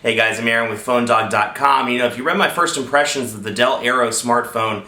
Hey guys, I'm Aaron with PhoneDog.com. You know, if you read my first impressions of the Dell Aero smartphone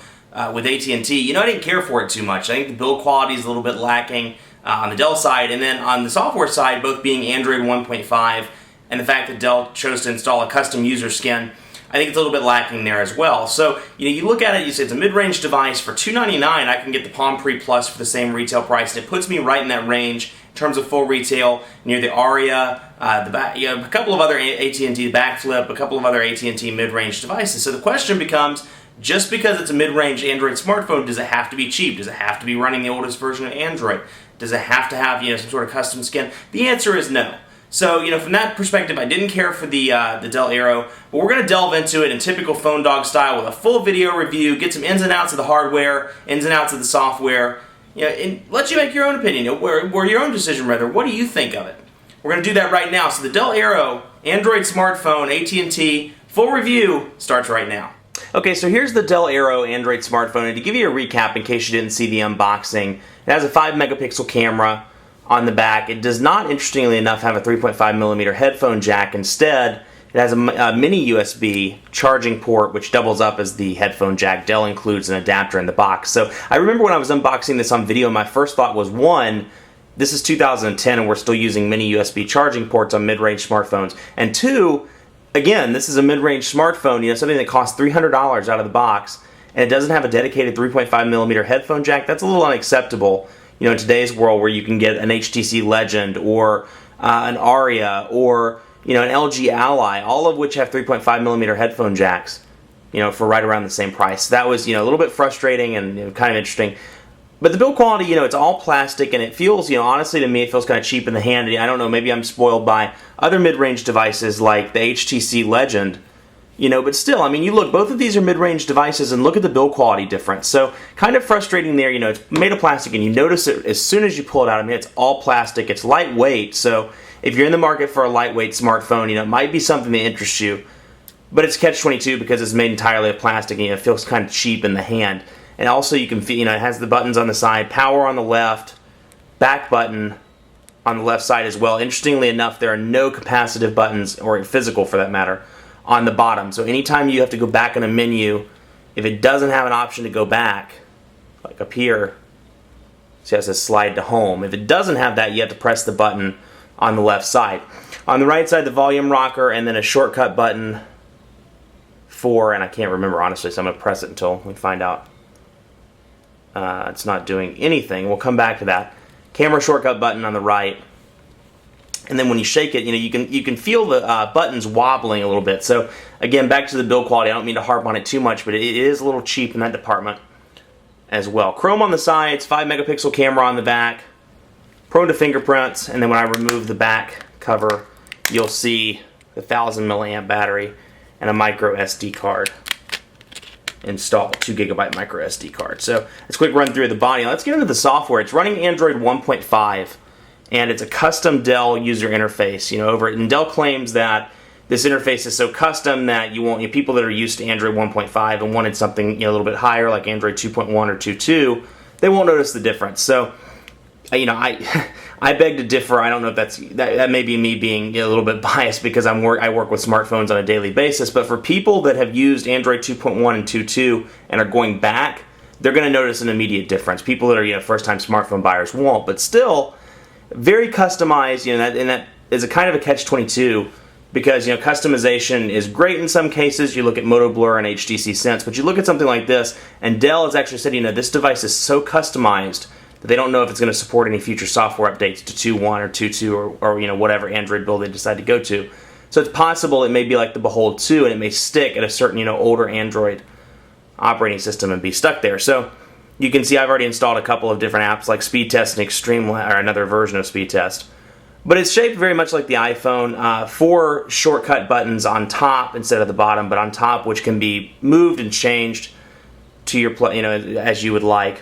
with AT&T, you know I didn't care for it too much. I think the build quality is a little bit lacking on the Dell side, and then on the software side, both being Android 1.5 and the fact that Dell chose to install a custom user skin, I think it's a little bit lacking there as well. So, you know, you look at it, you say it's a mid-range device. For $299, I can get the Palm Pre Plus for the same retail price, and it puts me right in that range in terms of full retail, near the Aria, a couple of other AT&T backflip, a couple of other AT&T mid-range devices. So the question becomes, just because it's a mid-range Android smartphone, does it have to be cheap? Does it have to be running the oldest version of Android? Does it have to have, you know, some sort of custom skin? The answer is no. So, you know, from that perspective, I didn't care for the Dell Aero, but we're going to delve into it in typical PhoneDog style with a full video review, get some ins and outs of the hardware, ins and outs of the software, you know, and let you make your own opinion, or your own decision rather. What do you think of it? We're going to do that right now. So the Dell Aero Android smartphone, AT&T, full review starts right now. Okay, so here's the Dell Aero Android smartphone, and to give you a recap in case you didn't see the unboxing, it has a 5-megapixel camera on the back. It does not, interestingly enough, have a 3.5mm headphone jack. Instead, it has a mini USB charging port which doubles up as the headphone jack. Dell includes an adapter in the box. So I remember when I was unboxing this on video, my first thought was, one, this is 2010 and we're still using mini USB charging ports on mid-range smartphones. And two, again, this is a mid-range smartphone, you know, something that costs $300 out of the box, and it doesn't have a dedicated 3.5mm headphone jack. That's a little unacceptable, you know, in today's world where you can get an HTC Legend or an Aria or, you know, an LG Ally, all of which have 3.5mm headphone jacks, you know, for right around the same price. That was, you know, a little bit frustrating and, you know, kind of interesting. But the build quality, you know, it's all plastic, and it feels, you know, honestly to me, it feels kind of cheap in the hand. I don't know, maybe I'm spoiled by other mid-range devices like the HTC Legend, you know, but still, I mean, you look, both of these are mid-range devices, and look at the build quality difference. So, kind of frustrating there, you know, it's made of plastic, and you notice it as soon as you pull it out. I mean, it's all plastic, it's lightweight, so if you're in the market for a lightweight smartphone, you know, it might be something that interests you, but it's catch-22 because it's made entirely of plastic, and, you know, it feels kind of cheap in the hand. And also you can feel, you know, it has the buttons on the side, power on the left, back button on the left side as well. Interestingly enough, there are no capacitive buttons, or physical for that matter, on the bottom. So anytime you have to go back in a menu, if it doesn't have an option to go back, like up here, see how it says slide to home. If it doesn't have that, you have to press the button on the left side. On the right side, the volume rocker, and then a shortcut button for, and I can't remember honestly, so I'm going to press it until we find out. It's not doing anything. We'll come back to that. Camera shortcut button on the right, and then when you shake it, you know, you can feel the buttons wobbling a little bit. So again, back to the build quality. I don't mean to harp on it too much, but it is a little cheap in that department as well. Chrome on the sides, 5-megapixel camera on the back, prone to fingerprints, and then when I remove the back cover, you'll see the 1000 milliamp battery and a micro SD card installed, 2GB micro SD card. So let's quick run through the body. Let's get into the software. It's running Android 1.5, and it's a custom Dell user interface. You know, and Dell claims that this interface is so custom that you won't, you know, people that are used to Android 1.5 and wanted something, you know, a little bit higher like Android 2.1 or 2.2, they won't notice the difference. So, you know, I beg to differ. I don't know if that may be me being, you know, a little bit biased because I work with smartphones on a daily basis. But for people that have used Android 2.1 and 2.2 and are going back, they're going to notice an immediate difference. People that are, you know, first-time smartphone buyers won't. But still, very customized. You know, and that is a kind of a catch-22 because, you know, customization is great in some cases. You look at Moto Blur and HTC Sense, but you look at something like this, and Dell has actually said, you know, this device is so customized that they don't know if it's going to support any future software updates to 2.1 or 2.2 or you know, whatever Android build they decide to go to. So it's possible it may be like the Behold 2 and it may stick at a certain, you know, older Android operating system and be stuck there. So you can see I've already installed a couple of different apps like Speed Test and Extreme, or another version of Speed Test. But it's shaped very much like the iPhone. 4 shortcut buttons on top instead of the bottom, but on top, which can be moved and changed to your, you know, as you would like.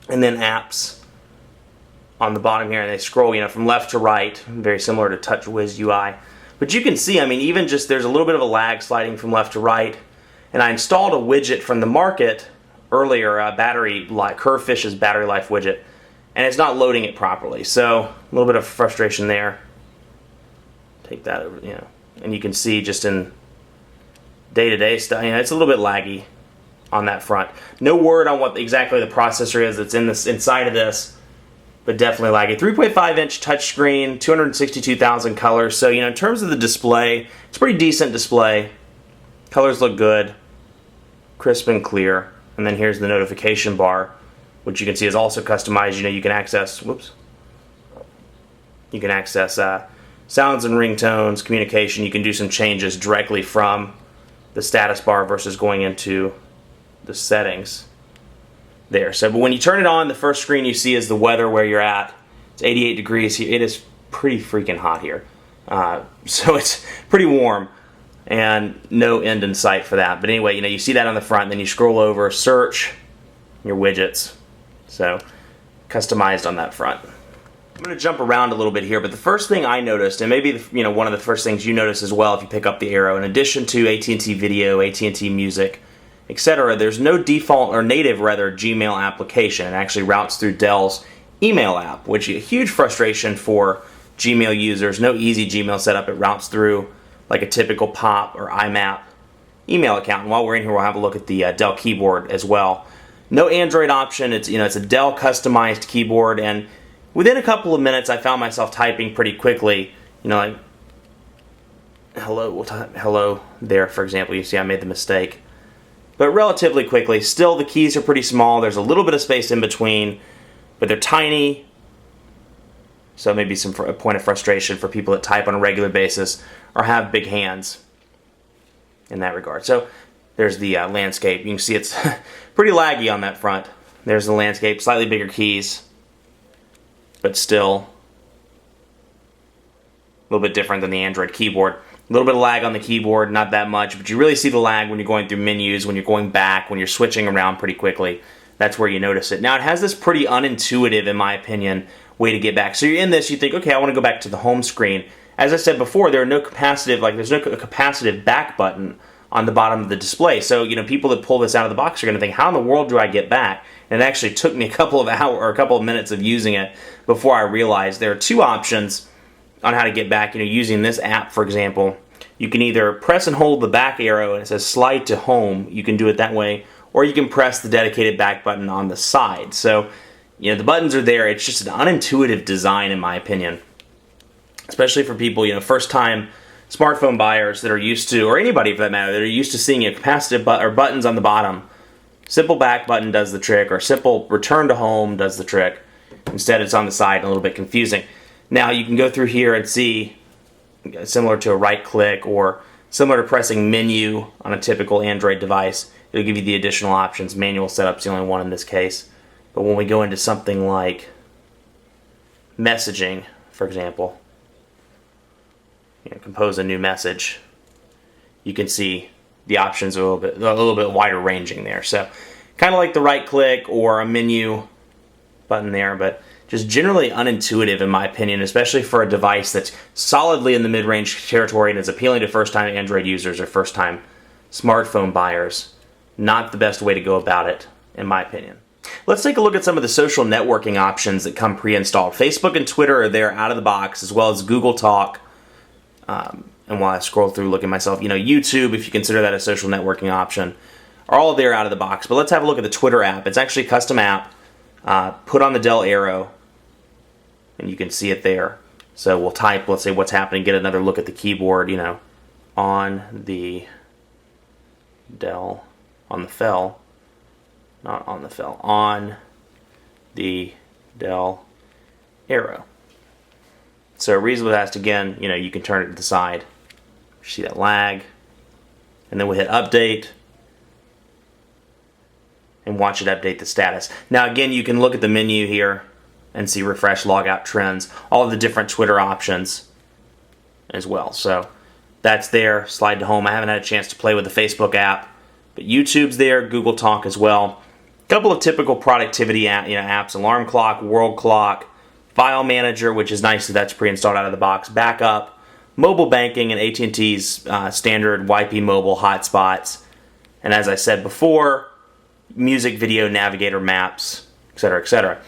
And then apps on the bottom here, and they scroll, you know, from left to right, very similar to TouchWiz UI. But you can see, I mean, even just there's a little bit of a lag sliding from left to right. And I installed a widget from the market earlier, Curvefish's battery life widget, and it's not loading it properly. So a little bit of frustration there. Take that over, you know, and you can see just in day-to-day stuff, it's a little bit laggy on that front. No word on what exactly the processor is that's inside of this, but definitely laggy. 3.5-inch touchscreen, 262,000 colors. So, in terms of the display, it's a pretty decent display. Colors look good, crisp and clear. And then here's the notification bar, which you can see is also customized. You can access, you can access sounds and ringtones, communication. You can do some changes directly from the status bar versus going into the settings there. So, but when you turn it on, the first screen you see is the weather where you're at. It's 88 degrees here. It is pretty freaking hot here. So it's pretty warm and no end in sight for that. But anyway, you see that on the front, then you scroll over, search, your widgets. So customized on that front. I'm going to jump around a little bit here, but the first thing I noticed, and maybe one of the first things you notice as well if you pick up the Aero, in addition to AT&T Video, AT&T Music, etc., there's no default or native Gmail application. It actually routes through Dell's email app, which is a huge frustration for Gmail users. No easy Gmail setup. It routes through like a typical POP or IMAP email account. And while we're in here, we'll have a look at the Dell keyboard as well. No Android option. It's it's a Dell customized keyboard, and within a couple of minutes, I found myself typing pretty quickly. Like hello there, for example. You see, I made the mistake. But relatively quickly. Still, the keys are pretty small. There's a little bit of space in between, but they're tiny. So maybe a point of frustration for people that type on a regular basis or have big hands in that regard. So there's the landscape. You can see it's pretty laggy on that front. There's the landscape, slightly bigger keys, but still a little bit different than the Android keyboard. A little bit of lag on the keyboard, not that much, but you really see the lag when you're going through menus, when you're going back, when you're switching around pretty quickly. That's where you notice it. Now, it has this pretty unintuitive, in my opinion, way to get back. So you're in this, you think, okay, I want to go back to the home screen. As I said before, there's no capacitive back button on the bottom of the display. So, people that pull this out of the box are going to think, how in the world do I get back? And it actually took me a couple of minutes of using it before I realized there are two options on how to get back. Using this app, for example, you can either press and hold the back arrow and it says slide to home. You can do it that way, or you can press the dedicated back button on the side. So, the buttons are there. It's just an unintuitive design, in my opinion, especially for people, first-time smartphone buyers that are used to, or anybody for that matter, that are used to seeing capacitive buttons on the bottom. Simple back button does the trick, or simple return to home does the trick. Instead, it's on the side and a little bit confusing. Now, you can go through here and see, similar to a right click or similar to pressing menu on a typical Android device, it'll give you the additional options. Manual setup's the only one in this case. But when we go into something like messaging, for example, compose a new message, you can see the options are a little bit wider ranging there. So kind of like the right click or a menu button there, but just generally unintuitive in my opinion, especially for a device that's solidly in the mid-range territory and is appealing to first-time Android users or first-time smartphone buyers. Not the best way to go about it, in my opinion. Let's take a look at some of the social networking options that come pre-installed. Facebook and Twitter are there out of the box, as well as Google Talk. And while I scroll through looking myself, YouTube, if you consider that a social networking option, are all there out of the box. But let's have a look at the Twitter app. It's actually a custom app put on the Dell Aero, and you can see it there. So we'll type, let's say, what's happening, get another look at the keyboard, on the Dell, on the Fel, not on the Fel, on the Dell Aero. So reasonable task, again, you can turn it to the side. You see that lag. And then we hit update. And watch it update the status. Now again, you can look at the menu here and see refresh, logout, trends, all of the different Twitter options as well. So that's there, slide to home. I haven't had a chance to play with the Facebook app, but YouTube's there, Google Talk as well. A couple of typical productivity apps, alarm clock, world clock, file manager, which is nice that that's pre-installed out of the box, backup, mobile banking, and AT&T's standard YP mobile hotspots. And as I said before, music, video, navigator, maps, etc., etc.